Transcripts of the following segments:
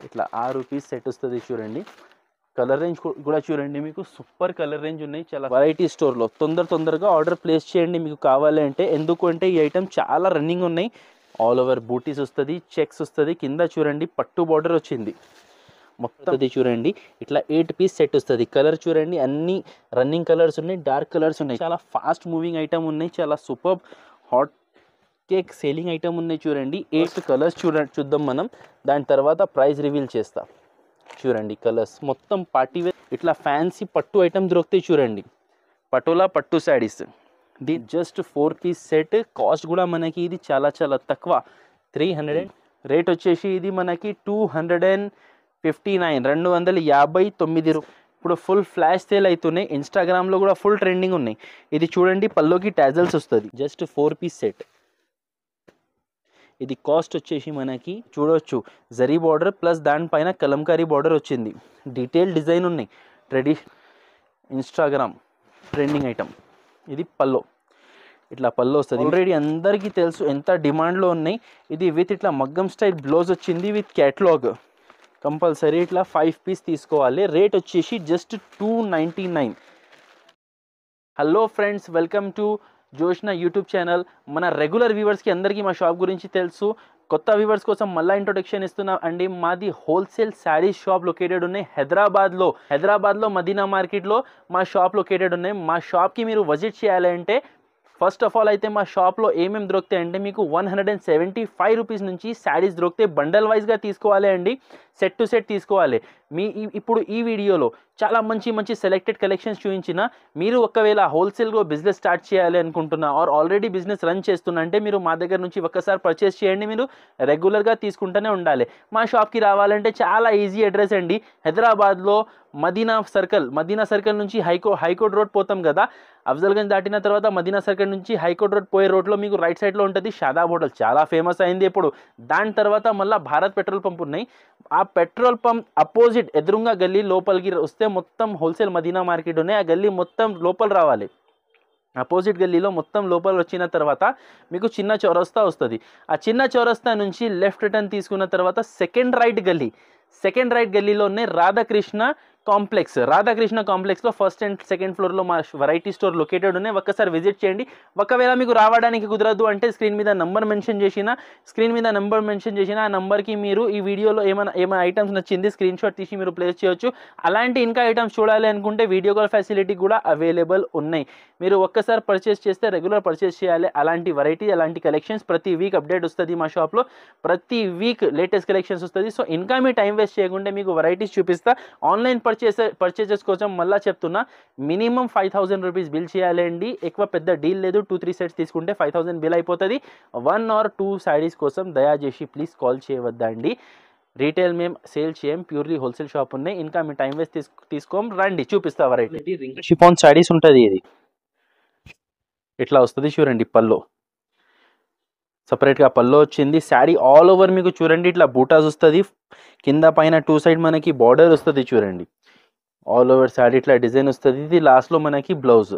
ఇట్లా 6 piece set వస్తుంది చూడండి. కలర్ రేంజ్ కూడా చూడండి, మీకు సూపర్ కలర్ రేంజ్ ఉన్నాయి. చాలా వెరైటీ స్టోర్లో తొందరగా ఆర్డర్ ప్లేస్ చేయండి మీకు కావాలి అంటే. ఎందుకంటే ఈ ఐటమ్ చాలా రన్నింగ్ ఉన్నాయి. ఆల్ ఓవర్ బూటీస్ వస్తుంది, చెక్స్ వస్తుంది. కింద చూడండి పట్టు బార్డర్ వచ్చింది మొత్తం. చూడండి ఇట్లా 8 పీస్ సెట్ వస్తుంది. కలర్ చూడండి అన్ని రన్నింగ్ కలర్స్ ఉన్నాయి, డార్క్ కలర్స్ ఉన్నాయి. చాలా ఫాస్ట్ మూవింగ్ ఐటమ్ ఉన్నాయి, చాలా super hot cake selling item ఉన్నాయి చూడండి. 8 కలర్స్ చూద్దాం మనం, దాని తర్వాత ప్రైస్ రివీల్ చేస్తా. చూడండి కలర్స్ మొత్తం పార్టీ వేర్. ఇట్లా ఫ్యాన్సీ పట్టు ఐటమ్ దొరుకుతాయి చూడండి, పటోలా పట్టు శారీస్. ఇది జస్ట్ 4 పీస్ సెట్. కాస్ట్ కూడా మనకి ఇది చాలా తక్కువ, 300. రేట్ వచ్చేసి ఇది మనకి 259, 259. ఇప్పుడు ఫుల్ ఫ్లాష్ సేల్ అవుతున్నాయి. ఇన్స్టాగ్రామ్లో కూడా ఫుల్ ట్రెండింగ్ ఉన్నాయి. ఇది చూడండి పల్లోకి టాజల్స్ వస్తుంది. Just 4 piece set. ఇది కాస్ట్ వచ్చేసి మనకి చూడవచ్చు జరీ బార్డర్ ప్లస్ దానిపైన కలంకారీ బార్డర్ వచ్చింది. డీటెయిల్ డిజైన్ ఉన్నాయి. Instagram trending item. ఇది పల్లో, ఇట్లా పల్లో వస్తుంది. ఆల్రెడీ అందరికీ తెలుసు ఎంత డిమాండ్లో ఉన్నాయి. ఇది విత్ ఇట్లా మగ్గం స్టైల్ బ్లౌజ్ వచ్చింది విత్ క్యాటలాగ్. కంపల్సరీ ఇట్లా 5 పీస్ తీసుకోవాలి. రేట్ వచ్చేసి just 299. Hello friends, welcome to Joshna YouTube channel. మన రెగ్యులర్ వ్యూవర్స్కి అందరికీ మా షాప్ గురించి తెలుసు. కొత్త వ్యూవర్స్ కోసం మళ్ళీ ఇంట్రొడక్షన్ ఇస్తున్నాం అండి. మాది హోల్సేల్ శారీస్ షాప్ లొకేటెడ్ ఉన్నాయి హైదరాబాద్లో మదీనా మార్కెట్లో మా షాప్ లొకేటెడ్ ఉన్నాయి. మా షాప్కి మీరు విజిట్ చేయాలంటే ఫస్ట్ ఆఫ్ ఆల్ అయితే మా షాప్లో ఏమేమి దొరుకుతాయి అంటే మీకు 175 రూపీస్ నుంచి శారీస్ దొరుకుతాయి. బండల్ వైజ్గా తీసుకోవాలి అండి, సెట్ టు సెట్ తీసుకోవాలి. ఇప్పుడు ఈ వీడియోలో చాలా మంచి సెలెక్టెడ్ కలెక్షన్స్ చూపించిన. మీరు ఒకవేళ హోల్సేల్గా బిజినెస్ స్టార్ట్ చేయాలి అనుకుంటున్నా ఆర్ ఆల్రెడీ బిజినెస్ రన్ చేస్తున్నా అంటే మీరు మా దగ్గర నుంచి ఒక్కసారి పర్చేస్ చేయండి. మీరు రెగ్యులర్గా తీసుకుంటూనే ఉండాలి. మా షాప్కి రావాలంటే చాలా ఈజీ అడ్రస్ అండి. హైదరాబాద్లో మదీనా సర్కిల్ నుంచి హైకోర్ట్ రోడ్ పోతాం కదా, అఫ్జల్గంజ్ దాటిన తర్వాత మదీనా సర్కిల్ నుంచి హైకోర్ట్ రోడ్ పోయే రోడ్లో మీకు రైట్ సైడ్లో ఉంటుంది షాదాబ్ హోటల్. చాలా ఫేమస్ అయింది ఇప్పుడు. దాని తర్వాత మళ్ళీ భారత్ పెట్రోల్ పంప్ ఉన్నాయి. ఆ పెట్రోల్ పంప్ అపోజిట్ ఎదురుగా గల్లీ లోపలికి వస్తే మొత్తం హోల్సేల్ మదీనా మార్కెట్ ఉన్నాయి. ఆ గల్లీ మొత్తం లోపల రావాలి. అపోజిట్ గల్లీలో మొత్తం లోపల వచ్చిన తర్వాత మీకు చిన్న చౌరస్తా వస్తుంది. ఆ చిన్న చౌరస్తా నుంచి లెఫ్ట్ టర్న్ తీసుకున్న తర్వాత సెకండ్ రైట్ గల్లీలోనే రాధాకృష్ణ కాంప్లెక్స్లో ఫస్ట్ అండ్ సెకండ్ ఫ్లోర్లో మా వెరైటీ స్టోర్ లొకేటెడ్ ఉన్నాయి. ఒక్కసారి విజిట్ చేయండి. ఒకవేళ మీకు రావడానికి కుదరదు అంటే స్క్రీన్ మీద నెంబర్ మెన్షన్ చేసిన ఆ నెంబర్కి మీరు ఈ వీడియోలో ఏమైనా ఐటమ్స్ నచ్చింది స్క్రీన్ షాట్ తీసి మీరు ప్లేస్ చేయొచ్చు. అలాంటి ఇంకా ఐటమ్స్ చూడాలి అనుకుంటే వీడియో కాల్ ఫెసిలిటీ కూడా అవైలబుల్ ఉన్నాయి. మీరు ఒక్కసారి పర్చేస్ చేస్తే రెగ్యులర్ పర్చేస్ చేయాలి. అలాంటి వెరైటీ, అలాంటి కలెక్షన్స్ ప్రతి వీక్ అప్డేట్ వస్తుంది మా షాప్లో. ప్రతి వీక్ లేటెస్ట్ కలెక్షన్స్ వస్తుంది. సో ఇంకా మీ టైం వేస్ట్ చేయకుండా మీకు వెరైటీస్ చూపిస్తా. ఆన్లైన్ పర్చేసెస్ కోసం మళ్ళీ చెప్తున్నా, మినిమం 5000 రూపీస్ బిల్ చేయాలండి. ఎక్కువ పెద్ద డీల్ లేదు. 2-3 సెట్స్ తీసుకుంటే 5000 బిల్ అయిపోతుంది. 1 or 2 శారీస్ కోసం దయచేసి ప్లీజ్ కాల్ చేయవద్దండి. రీటైల్ మేము సేల్ చేయం, ప్యూర్లీ హోల్సేల్ షాప్ ఉన్నాయి. ఇంకా మీ టైం వేస్ట్ తీసుకోం, రండి చూపిస్తా. వెరైటీ షిఫాన్ శారీస్ ఉంటుంది. ఇది ఇట్లా వస్తుంది చూడండి. పల్లో సపరేట్గా పల్లో వచ్చింది. శారీ ఆల్ ఓవర్ మీకు చూడండి ఇట్లా బూటాస్ వస్తుంది. కింద పైన 2 సైడ్ మనకి బార్డర్ వస్తుంది చూడండి. ఆల్ ఓవర్ శారీ ఇట్లా డిజైన్ వస్తుంది. ఇది లాస్ట్లో మనకి బ్లౌజ్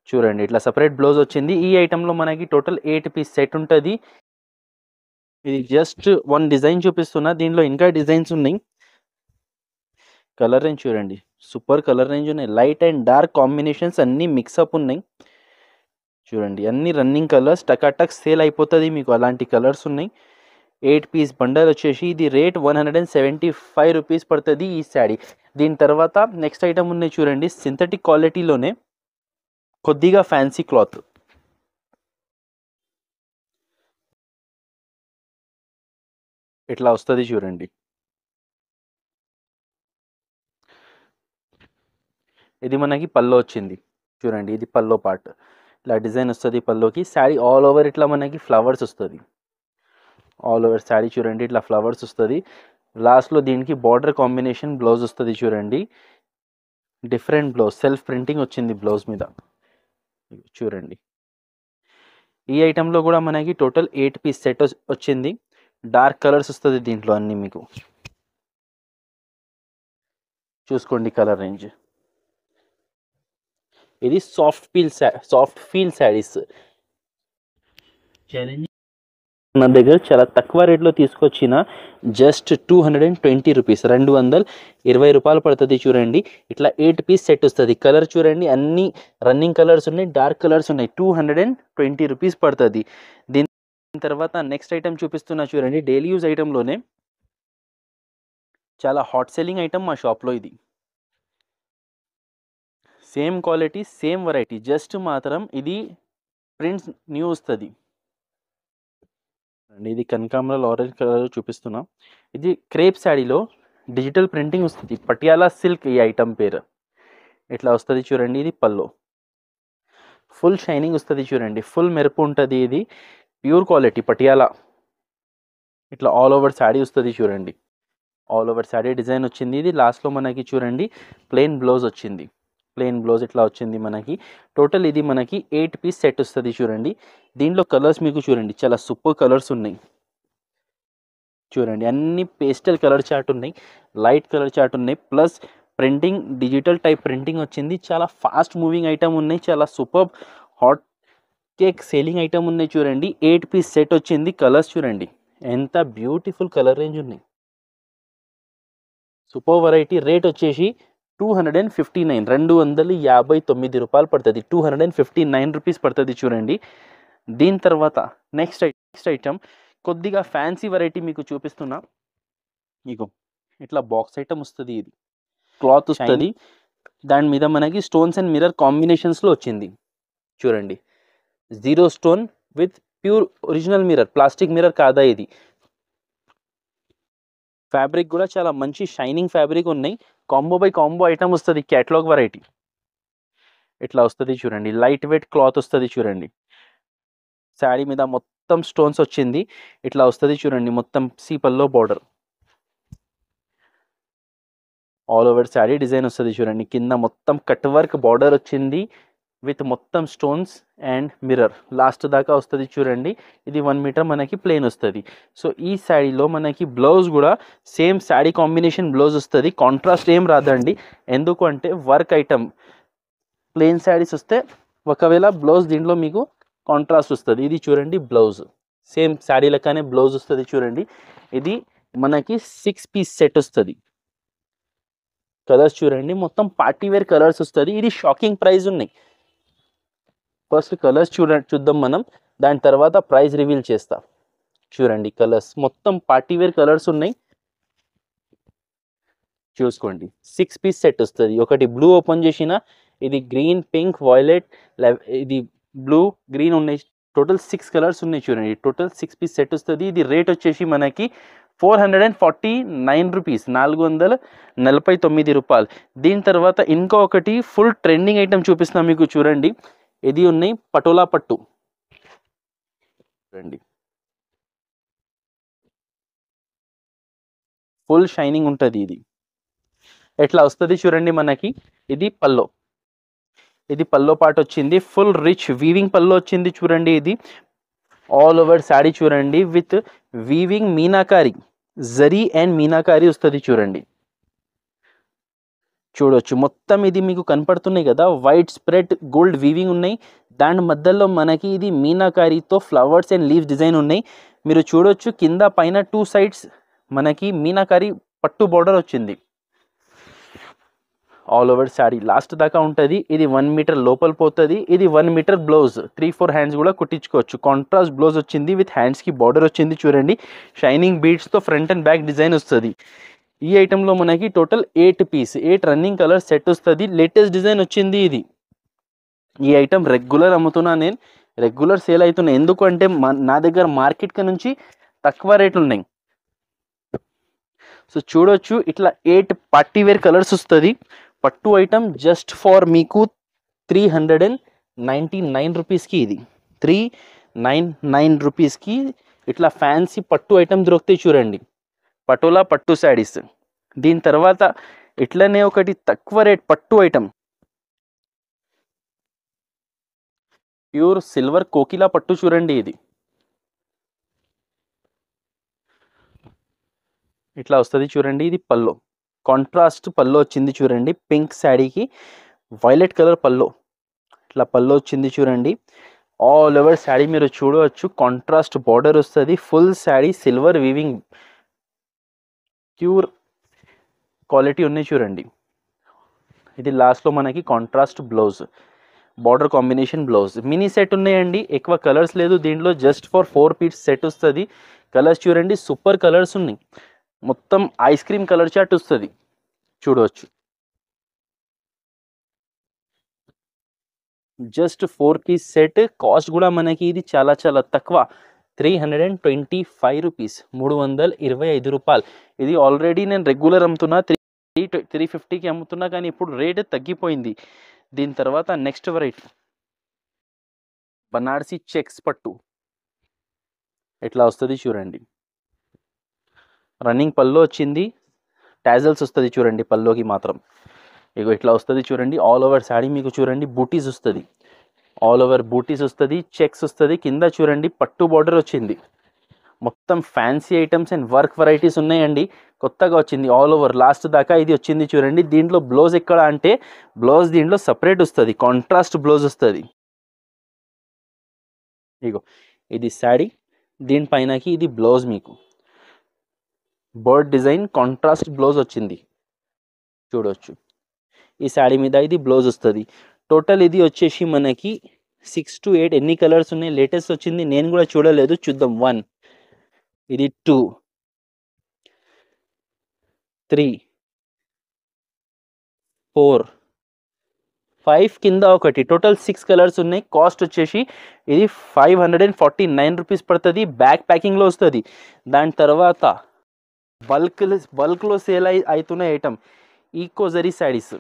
చూడండి, ఇట్లా సపరేట్ బ్లౌజ్ వచ్చింది. ఈ ఐటెంలో మనకి టోటల్ 8 పీస్ సెట్ ఉంటుంది. ఇది జస్ట్ 1 డిజైన్ చూపిస్తున్నా, దీనిలో ఇంకా డిజైన్స్ ఉన్నాయి. కలర్ రేంజ్ చూడండి, సూపర్ కలర్ రేంజ్ ఉన్నాయి. లైట్ అండ్ డార్క్ కాంబినేషన్స్ అన్నీ మిక్సప్ ఉన్నాయి చూడండి. అన్ని రన్నింగ్ కలర్స్, టకాటక్ సేల్ అయిపోతుంది మీకు. అలాంటి కలర్స్ ఉన్నాయి. 8 పీస్ బండల్ వచ్చేసి ఇది రేట్ 175 రూపీస్ పడుతుంది ఈ శారీ. దీని తర్వాత నెక్స్ట్ ఐటమ్ ఉన్నాయి చూడండి, సింథటిక్ క్వాలిటీలోనే కొద్దిగా ఫ్యాన్సీ క్లాత్. ఇట్లా వస్తుంది చూడండి. ఇది మనకి పల్లో వచ్చింది చూడండి. ఇది పల్లో పార్ట్, ఇట్లా డిజైన్ వస్తుంది పల్లోకి. శారీ ఆల్ ఓవర్ ఇట్లా మనకి ఫ్లవర్స్ వస్తుంది. ఆల్ ఓవర్ శారీ చూడండి ఇట్లా ఫ్లవర్స్ వస్తుంది. లాస్ట్లో దీనికి బార్డర్ కాంబినేషన్ బ్లౌజ్ వస్తుంది చూడండి. డిఫరెంట్ బ్లౌజ్, సెల్ఫ్ ప్రింటింగ్ వచ్చింది బ్లౌజ్ మీద చూడండి. ఈ ఐటెంలో కూడా మనకి టోటల్ 8 పీస్ సెట్ వచ్చింది. డార్క్ కలర్స్ వస్తుంది దీంట్లో అన్ని మీకు. చూసుకోండి కలర్ రేంజ్. ఇది సాఫ్ట్ ఫీల్ శారీస్. నా దగ్గర చాలా తక్కువ రేట్లో తీసుకొచ్చిన జస్ట్ 220 రూపీస్, 220 రూపాయలు పడుతుంది. చూడండి ఇట్లా 8 పీస్ సెట్ వస్తుంది. కలర్ చూడండి అన్ని రన్నింగ్ కలర్స్ ఉన్నాయి, డార్క్ కలర్స్ ఉన్నాయి. 220 రూపీస్ పడుతుంది. దీని తర్వాత నెక్స్ట్ ఐటమ్ చూపిస్తున్నా చూడండి. డైలీ యూజ్ ఐటెంలోనే చాలా హాట్ సెల్లింగ్ ఐటమ్ మా షాప్లో. ఇది same quality same variety, just మాత్రం ఇది ప్రింట్స్ న్యూ వస్తుంది అండి. ఇది కనకాంబరాల ఆరెంజ్ కలర్ చూపిస్తున్నా. ఇది క్రేప్ శాడీలో డిజిటల్ ప్రింటింగ్ వస్తుంది. పటియాలా సిల్క్ ఈ ఐటమ్ పేరు. ఇట్లా వస్తుంది చూడండి. ఇది పల్లో ఫుల్ షైనింగ్ వస్తుంది చూడండి, ఫుల్ మెరుపు ఉంటుంది. ఇది ప్యూర్ క్వాలిటీ పటియాలా. ఇట్లా ఆల్ ఓవర్ శాడీ వస్తుంది చూడండి. ఆల్ ఓవర్ శాడీ డిజైన్ వచ్చింది. ఇది లాస్ట్లో మనకి చూడండి ప్లెయిన్ బ్లౌజ్ వచ్చింది. ప్లెయిన్ బ్లౌజ్ ఇట్లా వచ్చింది మనకి. టోటల్ ఇది మనకి 8 పీస్ సెట్ వస్తుంది చూడండి. దీంట్లో కలర్స్ మీకు చూడండి చాలా సూపర్ కలర్స్ ఉన్నాయి చూడండి. అన్ని పేస్టల్ కలర్ చార్ట్ ఉన్నాయి, లైట్ కలర్ చార్ట్ ఉన్నాయి, plus printing digital type printing వచ్చింది. చాలా ఫాస్ట్ మూవింగ్ ఐటమ్ ఉన్నాయి, చాలా super hot cake selling item ఉన్నాయి చూడండి. 8 పీస్ సెట్ వచ్చింది. కలర్స్ చూడండి ఎంత బ్యూటిఫుల్ కలర్ రేంజ్ ఉన్నాయి. Super variety. రేట్ వచ్చేసి 259, 259 రూపాయలు పడుతుంది. 259 రూపీస్ పడుతుంది చూడండి. దీని తర్వాత నెక్స్ట్ ఐటమ్ కొద్దిగా ఫ్యాన్సీ వెరైటీ మీకు చూపిస్తున్నా. మీకు ఇట్లా బాక్స్ ఐటమ్ వస్తుంది. ఇది క్లాత్ వస్తుంది, దాని మీద మనకి స్టోన్స్ అండ్ మిర్రర్ కాంబినేషన్స్లో వచ్చింది చూడండి. 0 stone with pure original mirror, plastic mirror కాదా ఇది. ఫ్యాబ్రిక్ కూడా చాలా మంచి షైనింగ్ ఫ్యాబ్రిక్ ఉన్నాయి. కాంబో బై కాంబో ఐటమ్ వస్తుంది, క్యాటలాగ్ వెరైటీ. ఇట్లా వస్తుంది చూడండి. లైట్ వెయిట్ క్లాత్ వస్తుంది చూడండి. శారీ మీద మొత్తం స్టోన్స్ వచ్చింది. ఇట్లా వస్తుంది చూడండి. మొత్తం సీపల్లో border all over sari design వస్తుంది చూడండి. కింద మొత్తం కట్ వర్క్ బార్డర్ వచ్చింది విత్ మొత్తం స్టోన్స్ అండ్ మిర్రర్ లాస్ట్ దాకా వస్తుంది చూడండి. ఇది 1 మీటర్ మనకి ప్లెయిన్ వస్తుంది. సో ఈ శారీలో మనకి బ్లౌజ్ కూడా సేమ్ శారీ కాంబినేషన్ బ్లౌజ్ వస్తుంది. కాంట్రాస్ట్ ఏం రాదండి, ఎందుకు అంటే వర్క్ ఐటమ్. ప్లెయిన్ శారీస్ వస్తే ఒకవేళ బ్లౌజ్ దీంట్లో మీకు కాంట్రాస్ట్ వస్తుంది. ఇది చూడండి బ్లౌజ్ సేమ్ శారీ లెక్కనే బ్లౌజ్ వస్తుంది చూడండి. ఇది మనకి 6 పీస్ సెట్ వస్తుంది. కలర్స్ చూడండి మొత్తం పార్టీ వేర్ కలర్స్ వస్తుంది. ఇది షాకింగ్ ప్రైస్ ఉన్నాయి. ఫస్ట్ కలర్స్ చూద్దాం మనం, దాని తర్వాత ప్రైస్ రివీల్ చేస్తా. చూడండి కలర్స్ మొత్తం పార్టీ వేర్ కలర్స్ ఉన్నాయి చూసుకోండి. 6 పీస్ సెట్ వస్తుంది. ఒకటి బ్లూ ఓపెన్ చేసిన, ఇది గ్రీన్, పింక్, వైలెట్, ఇది బ్లూ, గ్రీన్ ఉన్నాయి. టోటల్ 6 కలర్స్ ఉన్నాయి చూడండి. టోటల్ 6 పీస్ సెట్ వస్తుంది. ఇది రేట్ వచ్చేసి మనకి 449 రూపీస్, 449 రూపాయలు. దీని తర్వాత ఇంకొకటి ఫుల్ ట్రెండింగ్ ఐటమ్ చూపిస్తున్నా మీకు చూడండి. ఇది ఉన్నాయి పటోలా పట్టు చూడండి. ఫుల్ షైనింగ్ ఉంటుంది. ఇది ఎట్లా వస్తుంది చూడండి మనకి. ఇది పల్లో, ఇది పల్లో పార్ట్ వచ్చింది. ఫుల్ రిచ్ వీవింగ్ పల్లో వచ్చింది చూడండి. ఇది ఆల్ ఓవర్ శారీ చూడండి with weaving meenakari, zari and meenakari వస్తుంది చూడండి. చూడొచ్చు మొత్తం ఇది మీకు కనపడుతున్నాయి కదా, వైట్ స్ప్రెడ్ గోల్డ్ వీవింగ్ ఉన్నాయి. దాని మధ్యలో మనకి ఇది మీనాకారితో ఫ్లవర్స్ అండ్ లీవ్స్ డిజైన్ ఉన్నాయి. మీరు చూడొచ్చు కింద పైన 2 సైడ్స్ మనకి మీనాకారి పట్టు బార్డర్ వచ్చింది. ఆల్ ఓవర్ శారీ లాస్ట్ దాకా ఉంటుంది. ఇది 1 మీటర్ లోపల పోతుంది. ఇది 1 మీటర్ బ్లౌజ్, 3-4 హ్యాండ్స్ కూడా కుట్టించుకోవచ్చు. కాంట్రాస్ట్ బ్లౌజ్ వచ్చింది విత్ హ్యాండ్స్కి బార్డర్ వచ్చింది చూడండి. షైనింగ్ బీడ్స్తో ఫ్రంట్ అండ్ బ్యాక్ డిజైన్ వస్తుంది. ఈ ఐటెంలో మనకి total 8 piece, 8 running colour set వస్తుంది. లేటెస్ట్ డిజైన్ వచ్చింది ఇది. ఈ ఐటెం రెగ్యులర్ అమ్ముతున్నా, నేను రెగ్యులర్ సేల్ అవుతున్నా. ఎందుకంటే నా దగ్గర మార్కెట్ నుంచి తక్కువ రేట్లు ఉన్నాయి. సో చూడొచ్చు ఇట్లా 8 పార్టీ వేర్ కలర్స్ వస్తుంది. పట్టు ఐటమ్ జస్ట్ ఫర్ మీకు 399 రూపీస్కి. ఇది 399 రూపీస్కి ఇట్లా ఫ్యాన్సీ పట్టు ఐటమ్ దొరుకుతాయి చూడండి. పటోలా పట్టు శారీస్. దీని తర్వాత ఇట్లనే ఒకటి తక్కువ రేట్ పట్టు ఐటమ్, ప్యూర్ సిల్వర్ కోకిలా పట్టు చూడండి. ఇది ఇట్లా వస్తుంది చూడండి. ఇది పల్లో, కాంట్రాస్ట్ పల్లో వచ్చింది చూడండి. పింక్ శారీకి వైలెట్ కలర్ పల్లో, ఇట్లా పల్లో వచ్చింది చూడండి. ఆల్ ఓవర్ శారీ మీరు చూడవచ్చు, కాంట్రాస్ట్ బార్డర్ వస్తుంది, full sari silver weaving pure quality ఉన్నాయి చూడండి. ఇది లాస్ట్లో మనకి contrast blouse, border combination blouse. Mini set ఉన్నాయండి, ఎక్కువ కలర్స్ లేదు దీంట్లో, జస్ట్ ఫర్ 4 పీస్ సెట్ వస్తుంది. కలర్స్ చూడండి, సూపర్ కలర్స్ ఉన్నాయి, మొత్తం ఐస్ క్రీమ్ కలర్ చాట్ వస్తుంది చూడవచ్చు. జస్ట్ 4 పీస్ సెట్, కాస్ట్ కూడా మనకి ఇది చాలా చాలా తక్కువ, 325 రూపీస్, 325 రూపాయలు. ఇది ఆల్రెడీ నేను రెగ్యులర్ అమ్ముతున్నా 350కి అమ్ముతున్నా, కానీ ఇప్పుడు రేట్ తగ్గిపోయింది. దీని తర్వాత నెక్స్ట్ వెరైటీ బనారసి చెక్స్ పట్టు, ఎట్లా వస్తుంది చూడండి. రన్నింగ్ పల్లో వచ్చింది, టాజల్స్ వస్తుంది చూడండి పల్లోకి మాత్రం. ఇగో ఇట్లా వస్తుంది చూడండి. ఆల్ ఓవర్ శారీ మీకు చూడండి బూటీస్ వస్తుంది, ఆల్ ఓవర్ బూటీస్ వస్తుంది, చెక్స్ వస్తుంది. కింద చూడండి పట్టు బార్డర్ వచ్చింది. మొత్తం fancy items and work varieties ఉన్నాయండి, కొత్తగా వచ్చింది. ఆల్ ఓవర్ లాస్ట్ దాకా ఇది వచ్చింది చూడండి. దీంట్లో బ్లౌజ్ ఎక్కడ అంటే, బ్లౌజ్ దీంట్లో సపరేట్ వస్తుంది, కాంట్రాస్ట్ బ్లౌజ్ వస్తుంది. ఇగో ఇది శారీ, దీనిపైనకి ఇది బ్లౌజ్, మీకు బర్డ్ డిజైన్ కాంట్రాస్ట్ బ్లౌజ్ వచ్చింది చూడవచ్చు. ఈ శారీ మీద ఇది బ్లౌజ్ వస్తుంది. టోటల్ ఇది వచ్చేసి మనకి 6 to 8 ఎన్ని కలర్స్ ఉన్నాయి, లేటెస్ట్ వచ్చింది, నేను కూడా చూడలేదు, చూద్దాం. 1, ఇది 2, 3, 4, 5, కింద ఒకటి, టోటల్ 6 కలర్స్ ఉన్నాయి. కాస్ట్ వచ్చేసి ఇది 549 రూపీస్ పడుతుంది, బ్యాక్ ప్యాకింగ్లో వస్తుంది. దాని తర్వాత బల్క్లో సేల్ అవుతున్న ఐటమ్ ఈకో జరీ శారీస్,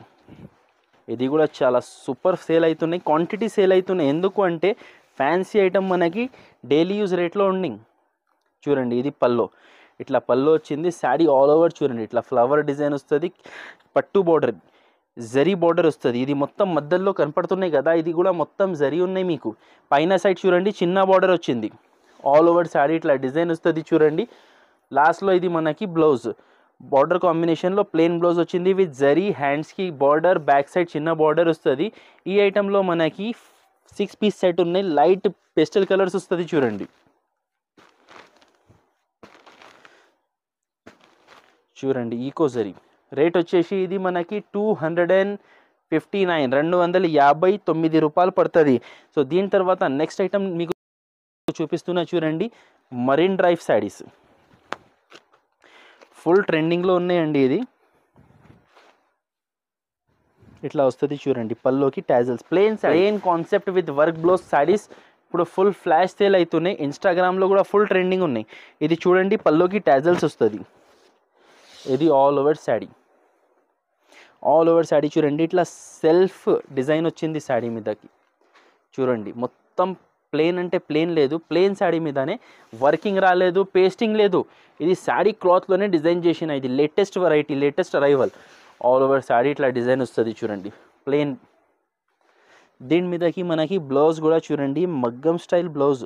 ఇది కూడా చాలా సూపర్ సేల్ అవుతున్నాయి, క్వాంటిటీ సేల్ అవుతున్నాయి. ఎందుకు అంటే ఫ్యాన్సీ ఐటమ్ మనకి డైలీ యూజ్ రేట్లో ఉన్నాయి చూడండి. ఇది పల్లో, ఇట్లా పల్లో వచ్చింది. శారీ ఆల్ ఓవర్ చూడండి, ఇట్లా ఫ్లవర్ డిజైన్ వస్తుంది, పట్టు బార్డర్, జరీ బార్డర్ వస్తుంది. ఇది మొత్తం మధ్యలో కనపడుతున్నాయి కదా, ఇది కూడా మొత్తం జరీ ఉన్నాయి మీకు. పైన సైడ్ చూడండి చిన్న బార్డర్ వచ్చింది, ఆల్ ఓవర్ శారీ ఇట్లా డిజైన్ వస్తుంది చూడండి. లాస్ట్లో ఇది మనకి బ్లౌజ్, బార్డర్ కాంబినేషన్లో ప్లెయిన్ బ్లౌజ్ వచ్చింది విత్ జరీ, హ్యాండ్స్కి బార్డర్, బ్యాక్ సైడ్ చిన్న బార్డర్ వస్తుంది. ఈ ఐటెంలో మనకి 6 పీస్ సెట్ ఉన్నాయి, లైట్ పెస్టల్ కలర్స్ వస్తుంది చూడండి. చూడండి ఈకో జరీ, రేట్ వచ్చేసి ఇది మనకి 259 రూపాయలు పడుతుంది. సో దీని తర్వాత నెక్స్ట్ ఐటమ్ మీకు చూపిస్తున్నా చూడండి, మరీన్ డ్రైవ్ శారీస్, ఫుల్ ట్రెండింగ్లో ఉన్నాయండి. ఇది ఇట్లా వస్తుంది చూడండి, పల్లోకి tassels, plain concept with work blouse saris ఇప్పుడు ఫుల్ ఫ్లాష్ సేల్ అవుతున్నాయి, ఇన్స్టాగ్రామ్లో కూడా ఫుల్ ట్రెండింగ్ ఉన్నాయి. ఇది చూడండి పల్లోకి టాజల్స్ వస్తుంది. ఇది all over sari, all over sari చూడండి, ఇట్లా సెల్ఫ్ డిజైన్ వచ్చింది శారీ మీదకి చూడండి. మొత్తం ప్లెయిన్ అంటే ప్లెయిన్ లేదు, ప్లెయిన్ శారీ మీదనే, వర్కింగ్ రాలేదు, పేస్టింగ్ లేదు, ఇది శారీ క్లాత్లోనే డిజైన్ చేసిన, ఇది latest variety, latest arrival. All over sari ఇట్లా డిజైన్ వస్తుంది చూడండి, ప్లెయిన్. దీని మీదకి మనకి బ్లౌజ్ కూడా చూడండి, మగ్గం style blouse,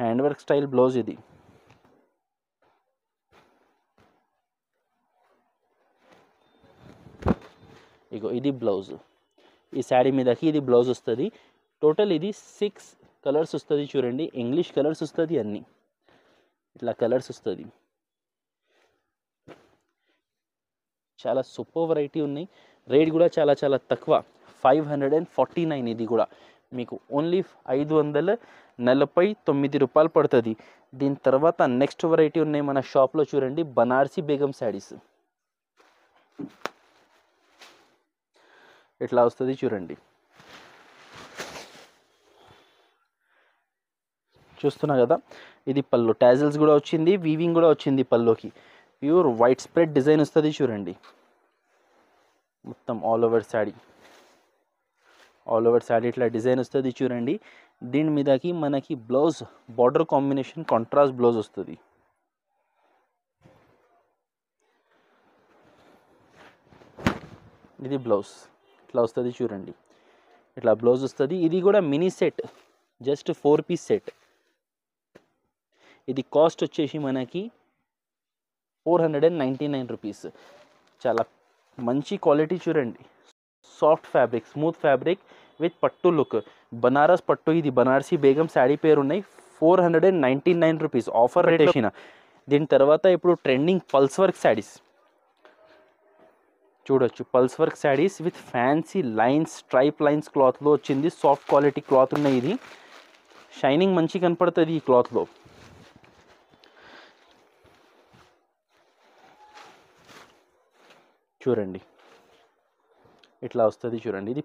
hand work style blouse. ఇది ఇగో ఇది బ్లౌజ్, ఈ శారీ మీదకి ఇది బ్లౌజ్ వస్తుంది. టోటల్ ఇది 6 కలర్స్ వస్తుంది చూడండి, ఇంగ్లీష్ కలర్స్ వస్తుంది, అన్నీ ఇట్లా కలర్స్ వస్తుంది. చాలా సూపర్ వెరైటీ ఉన్నాయి, రేట్ కూడా చాలా చాలా తక్కువ, 549. ఇది కూడా మీకు ఓన్లీ 549 రూపాయలు పడుతుంది. దీని తర్వాత నెక్స్ట్ వెరైటీ ఉన్నాయి మన షాప్లో చూడండి, బనారసి బేగం శారీస్, ఇట్లా వస్తుంది చూడండి. చూస్తున్నా కదా, ఇది పళ్ళు, టాజల్స్ కూడా వచ్చింది, వీవింగ్ కూడా వచ్చింది పల్లోకి, ప్యూర్ వైట్ స్ప్రెడ్ డిజైన్ వస్తుంది చూడండి. మొత్తం all over sari, all over sari ఇట్లా డిజైన్ వస్తుంది చూడండి. దీని మీదకి మనకి blouse, border combination contrast blouse వస్తుంది. ఇది బ్లౌజ్ ఇట్లా వస్తుంది చూడండి, ఇట్లా బ్లౌజ్ వస్తుంది. ఇది కూడా mini set, just 4 piece set. ఇది కాస్ట్ వచ్చేసి మనకి 499 రూపీస్. చాలా మంచి క్వాలిటీ చూడండి, soft fabric, smooth fabric with పట్టు లుక్, బనారస్ పట్టు, ఇది బనారసి బేగం శారీ పేరు ఉన్నాయి. 499 రూపీస్ ఆఫర్ రేట్ వేసిన. దీని తర్వాత ఇప్పుడు ట్రెండింగ్ పల్స్ వర్క్ శారీస్ చూడొచ్చు. Pulse work saris with fancy lines, stripe lines క్లాత్లో వచ్చింది. సాఫ్ట్ క్వాలిటీ క్లాత్ ఉన్నాయి. ఇది షైనింగ్ మంచి కనపడుతుంది ఈ క్లాత్లో. చూడండి ఇట్లా వస్తుంది చూడండి. ఇది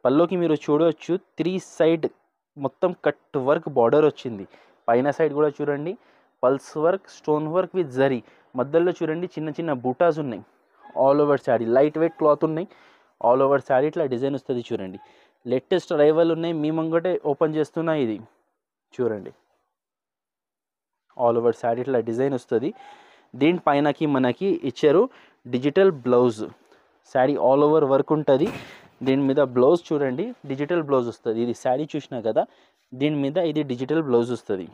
పల్లోకి మీరు చూడవచ్చు 3 సైడ్ మొత్తం కట్ వర్క్ బార్డర్ వచ్చింది. పైన సైడ్ కూడా చూడండి pulse work, stone work with zari. మధ్యలో చూడండి చిన్న చిన్న బూటాస్ ఉన్నాయి. All over sari light weight cloth ఉన్నాయి. ఆల్ ఓవర్ శారీ ఇట్లా డిజైన్ వస్తుంది చూడండి. లేటెస్ట్ అరైవల్ ఉన్నాయి. మీ ముంగటే ఓపెన్ చేస్తున్నా. ఇది చూడండి ఆల్ ఓవర్ శారీ ఇట్లా డిజైన్ వస్తుంది. దీనిపైనకి మనకి ఇచ్చారు digital blouse. Sari all over work ఉంటుంది. దీని మీద బ్లౌజ్ చూడండి డిజిటల్ బ్లౌజ్ వస్తుంది. ఇది శారీ చూసినా కదా, దీని మీద ఇది డిజిటల్ బ్లౌజ్ వస్తుంది.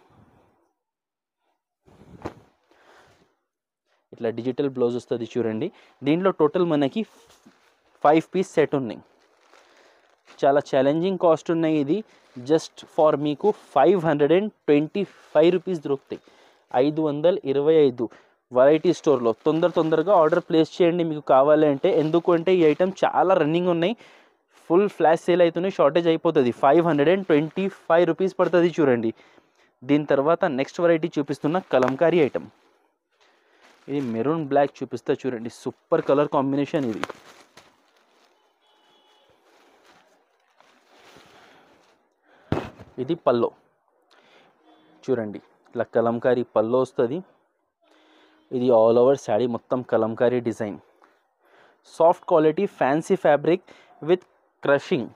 ఇట్లా డిజిటల్ బ్లౌజ్ వస్తుంది చూడండి. దీంట్లో టోటల్ మనకి 5 పీస్ సెట్ ఉన్నాయి. చాలా ఛాలెంజింగ్ కాస్ట్ ఉన్నాయి. ఇది జస్ట్ ఫర్ మీకు 525 రూపీస్ దొరుకుతాయి. 525 వెరైటీ స్టోర్లో. తొందరగా ఆర్డర్ ప్లేస్ చేయండి మీకు కావాలంటే. ఎందుకంటే ఈ ఐటమ్ చాలా రన్నింగ్ ఉన్నాయి. ఫుల్ ఫ్లాష్ సేల్ అవుతున్నాయి. షార్టేజ్ అయిపోతుంది. 525 రూపీస్ పడుతుంది చూడండి. దీని తర్వాత నెక్స్ట్ వెరైటీ చూపిస్తున్న కలంకారీ ఐటమ్. ఇది మెరూన్ బ్లాక్ చూపిస్తా చూడండి. సూపర్ కలర్ కాంబినేషన్ ఇది. ఇది పల్లో చూడండి. ఇట్లా కలంకారీ పల్లో వస్తుంది. ఇది ఆల్ ఓవర్ శారీ మొత్తం Kalamkari design. Soft quality fancy fabric with crushing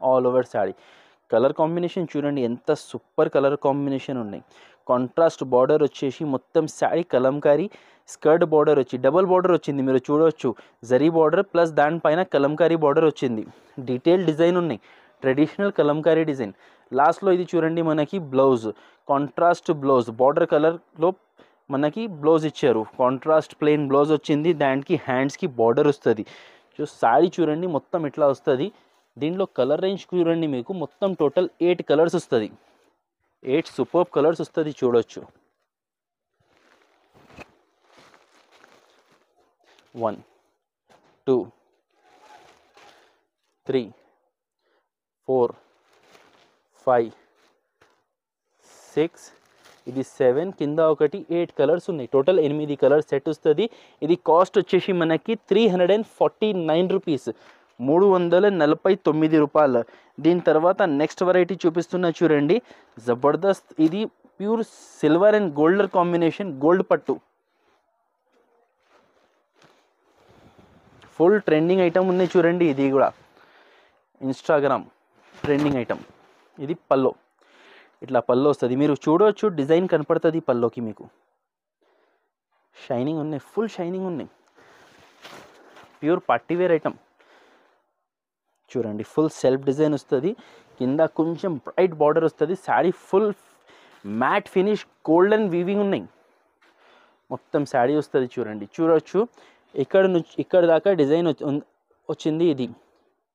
all over sari. Colour combination చూడండి ఎంత సూపర్ కలర్ కాంబినేషన్ ఉన్నాయి. కాంట్రాస్ట్ బార్డర్ వచ్చేసి మొత్తం శారీ కలంకారీ. స్కర్ట్ బార్డర్ వచ్చి డబల్ బార్డర్ వచ్చింది. మీరు చూడవచ్చు జరీ బార్డర్ ప్లస్ దానిపైన కలంకారీ బార్డర్ వచ్చింది. డీటెయిల్ డిజైన్ ఉన్నాయి. Traditional Kalamkari design. లాస్ట్లో ఇది చూడండి మనకి బ్లౌజ్, కాంట్రాస్ట్ బ్లౌజ్ బార్డర్ కలర్లో మనకి బ్లౌజ్ ఇచ్చారు. కాంట్రాస్ట్ ప్లెయిన్ బ్లౌజ్ వచ్చింది. దానికి హ్యాండ్స్కి బార్డర్ వస్తుంది. శారీ చూడండి మొత్తం ఇట్లా వస్తుంది. దీంట్లో కలర్ రేంజ్ చూడండి మీకు మొత్తం టోటల్ 8 కలర్స్ వస్తుంది. 8 సూపర్ కలర్స్ వస్తుంది చూడొచ్చు. 1 2 3 4 5 6 ఇది 7 కింద ఒకటి 8 కలర్స్ ఉన్నాయి. టోటల్ 8 కలర్స్ సెట్ వస్తుంది. ఇది కాస్ట్ వచ్చేసి మనకి 349 రూపీస్, 349 రూపాయలు. దీని తర్వాత నెక్స్ట్ వెరైటీ చూపిస్తున్నా చూడండి. జబర్దస్త్. ఇది pure silver and golden combination. Gold పట్టు ఫుల్ ట్రెండింగ్ ఐటమ్ ఉన్నాయి చూడండి. ఇది కూడా ఇన్స్టాగ్రామ్ ట్రెండింగ్ ఐటమ్. ఇది పల్లో ఇట్లా పల్లో వస్తుంది. మీరు చూడవచ్చు డిజైన్ కనపడుతుంది పల్లోకి. మీకు షైనింగ్ ఉన్నాయి. ఫుల్ షైనింగ్ ఉన్నాయి. ప్యూర్ పార్టీవేర్ ఐటమ్ చూడండి. ఫుల్ సెల్ఫ్ డిజైన్ వస్తుంది. కింద కొంచెం బ్రైట్ బార్డర్ వస్తుంది. Sari full matte finish golden weaving ఉన్నాయి. మొత్తం శారీ వస్తుంది చూడండి. చూడవచ్చు ఇక్కడ దాకా డిజైన్ వచ్చింది. ఇది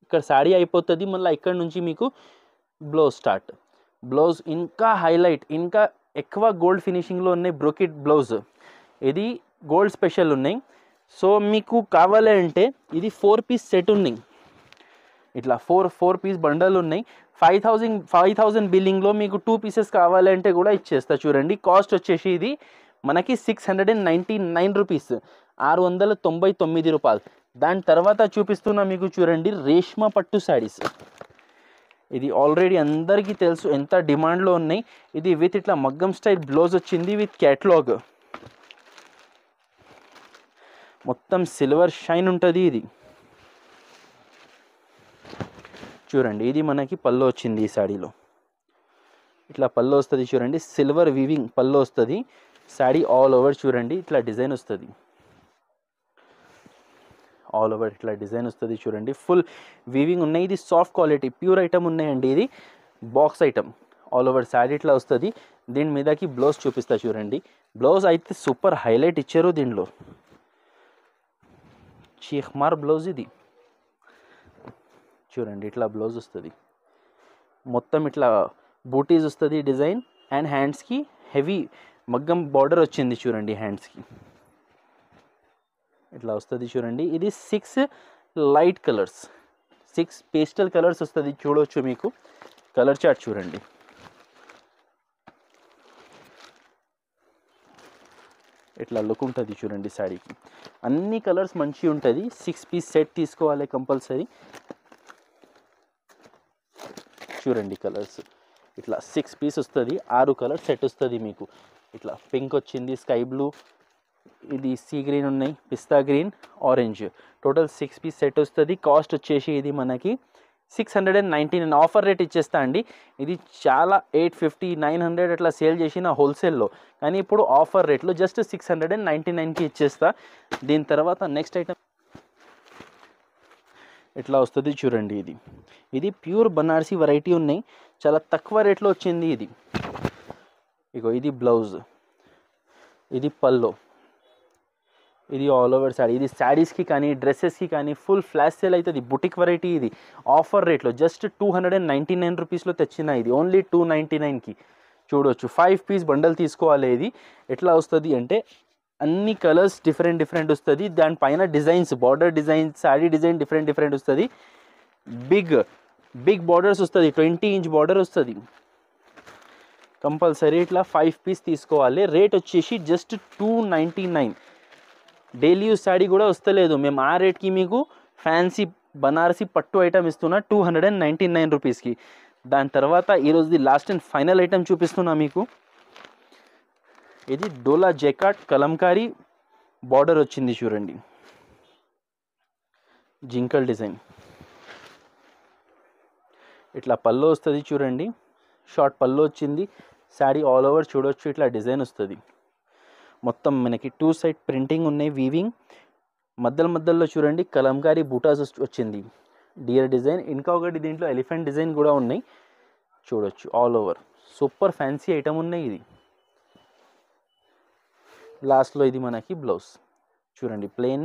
ఇక్కడ శారీ అయిపోతుంది. మళ్ళీ ఇక్కడ నుంచి మీకు బ్లౌజ్ స్టార్ట్. బ్లౌజ్ ఇంకా హైలైట్, ఇంకా ఎక్కువ గోల్డ్ ఫినిషింగ్లో ఉన్నాయి. Brocade blouse. ఇది గోల్డ్ స్పెషల్ ఉన్నాయి. సో మీకు కావాలంటే ఇది 4 పీస్ సెట్ ఉన్నాయి. ఇట్లా 4 పీస్ బండల్ ఉన్నాయి. 5,000 బిల్లింగ్లో మీకు 2 పీసెస్ కావాలంటే కూడా ఇచ్చేస్తా చూడండి. కాస్ట్ వచ్చేసి ఇది మనకి 699 రూపీస్, 699 రూపాయలు. దాని తర్వాత చూపిస్తున్నా మీకు చూడండి రేష్మా పట్టు శారీస్. ఇది ఆల్రెడీ అందరికీ తెలుసు ఎంత డిమాండ్లో ఉన్నాయి. ఇది విత్ ఇట్లా మగ్గం స్టైల్ బ్లౌజ్ వచ్చింది విత్ క్యాటలాగ్. మొత్తం సిల్వర్ షైన్ ఉంటుంది. ఇది చూడండి. ఇది మనకి పల్లో వచ్చింది. ఈ శారీలో ఇట్లా పల్లో వస్తుంది చూడండి. సిల్వర్ వీవింగ్ పల్లో వస్తుంది. శారీ ఆల్ ఓవర్ చూడండి ఇట్లా డిజైన్ వస్తుంది. ఆల్ ఓవర్ ఇట్లా డిజైన్ వస్తుంది చూడండి. ఫుల్ వీవింగ్ ఉన్నాయి. ఇది సాఫ్ట్ క్వాలిటీ ప్యూర్ ఐటమ్ ఉన్నాయండి. ఇది box item. All over sari ఇట్లా వస్తుంది. దీని మీదకి బ్లౌజ్ చూపిస్తా చూడండి. బ్లౌజ్ అయితే సూపర్ హైలైట్ ఇచ్చారు. దీనిలో చీఖ్మార్ బ్లౌజ్. ఇది చూడండి ఇట్లా బ్లౌజ్ వస్తుంది. మొత్తం ఇట్లా బూటీస్ వస్తుంది డిజైన్, అండ్ హ్యాండ్స్కి హెవీ మగ్గం బార్డర్ వచ్చింది చూడండి. హ్యాండ్స్కి ఇట్లా వస్తుంది చూడండి. ఇది 6 లైట్ కలర్స్, 6 పేస్టల్ కలర్స్ వస్తుంది. చూడవచ్చు, మీకు కలర్ చార్ట్ చూడండి. ఇట్లా లుక్ ఉంటుంది చూడండి శారీకి. అన్ని కలర్స్ మంచి ఉంటుంది. 6 పీస్ సెట్ తీసుకోవాలి కంపల్సరీ. చూడండి కలర్స్ ఇట్లా 6 పీస్ వస్తుంది. 6 కలర్ సెట్ వస్తుంది మీకు. ఇట్లా పింక్ వచ్చింది, స్కై బ్లూ, ఇది సీ గ్రీన్ ఉన్నాయి, పిస్తా green, orange, total 6 piece set వస్తుంది. కాస్ట్ వచ్చేసి ఇది మనకి 699 ఆఫర్ రేట్ ఇచ్చేస్తా అండి. ఇది చాలా 850, 900 అట్లా సేల్ చేసిన హోల్సేల్లో, కానీ ఇప్పుడు ఆఫర్ రేట్లో జస్ట్ 699కి ఇచ్చేస్తా. దీని తర్వాత నెక్స్ట్ ఐటమ్ ఇట్లా వస్తుంది చూడండి. ఇది ప్యూర్ బనారసీ వెరైటీ ఉన్నాయి, చాలా తక్కువ రేట్లో వచ్చింది ఇది. ఇగో ఇది బ్లౌజ్, ఇది పల్లో, ఇది ఆల్ ఓవర్ శారీ. ఇది శారీస్కి కానీ డ్రెస్సెస్కి కానీ ఫుల్ ఫ్లాష్ సేల్ అవుతుంది. బుటిక్ వెరైటీ ఇది. ఆఫర్ రేట్లో జస్ట్ 299 రూపీస్లో తెచ్చిన ఇది, ఓన్లీ 299కి. చూడవచ్చు, 5 పీస్ బండల్ తీసుకోవాలి. ఇది ఎట్లా వస్తుంది అంటే అన్ని కలర్స్ డిఫరెంట్ వస్తుంది. దానిపైన designs, border designs, sari design different వస్తుంది. బిగ్ బార్డర్స్ వస్తుంది, 20 ఇంచ్ బార్డర్ వస్తుంది. కంపల్సరీ ఇట్లా 5 పీస్ తీసుకోవాలి. రేట్ వచ్చేసి జస్ట్ 299. డైలీ యూజ్ శారీ కూడా వస్తలేదు, మేము ఆ రేట్కి మీకు ఫ్యాన్సీ బనారసీ పట్టు ఐటమ్ ఇస్తున్నా 299 రూపీస్కి. దాని తర్వాత ఈరోజుది లాస్ట్ అండ్ ఫైనల్ ఐటమ్ చూపిస్తున్నా మీకు. ఇది డోలా జెకాట్ కలంకారీ బార్డర్ వచ్చింది చూడండి, జింకల్ డిజైన్. ఇట్లా పల్లో వస్తుంది చూడండి, షార్ట్ పల్లో వచ్చింది. శారీ ఆల్ ఓవర్ చూడవచ్చు, ఇట్లా డిజైన్ వస్తుంది. మొత్తం మనకి 2 సైడ్ ప్రింటింగ్ ఉన్నాయి, వీవింగ్. మధ్యలో చూడండి కలంకారీ బూటాస్ వచ్చింది, డియర్ డిజైన్. ఇంకా ఒకటి దీంట్లో ఎలిఫెంట్ డిజైన్ కూడా ఉన్నాయి, చూడొచ్చు all over. Super fancy item ఉన్నాయి ఇది. లాస్ట్లో ఇది మనకి బ్లౌజ్ చూడండి, plain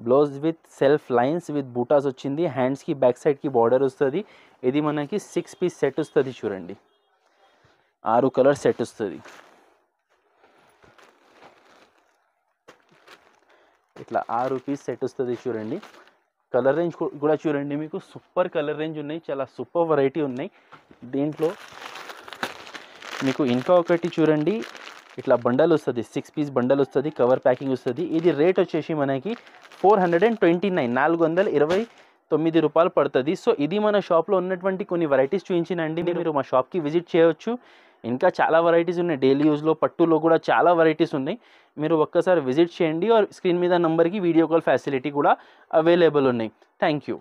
blouse with self lines with buttas వచ్చింది. హ్యాండ్స్కి బ్యాక్ సైడ్కి బార్డర్ వస్తుంది. ఇది మనకి 6 పీస్ సెట్ వస్తుంది చూడండి, 6 కలర్ సెట్ వస్తుంది. ఇట్లా 6 పీస్ సెట్ వస్తుంది చూడండి. కలర్ రేంజ్ కూడా చూడండి, మీకు సూపర్ కలర్ రేంజ్ ఉన్నాయి, చాలా సూపర్ వెరైటీ ఉన్నాయి దీంట్లో. మీకు ఇంకా ఒకటి చూడండి, ఇట్లా బండల్ వస్తుంది, 6 పీస్ బండల్ వస్తుంది, కవర్ ప్యాకింగ్ వస్తుంది. ఇది రేట్ వచ్చేసి మనకి 429, 429 రూపాయలు పడుతుంది. సో ఇది మన షాప్లో ఉన్నటువంటి కొన్ని వెరైటీస్ చూపించినండి. మీరు మా షాప్కి విజిట్ చేయవచ్చు. ఇంకా చాలా వెరైటీస్ ఉన్నాయి, డైలీ యూజ్లో పట్టులో కూడా చాలా వెరైటీస్ ఉన్నాయి. మీరు ఒక్కసారి విజిట్ చేయండి. స్క్రీన్ మీద నంబర్కి వీడియో కాల్ ఫెసిలిటీ కూడా అవైలబుల్ ఉన్నాయి. Thank you.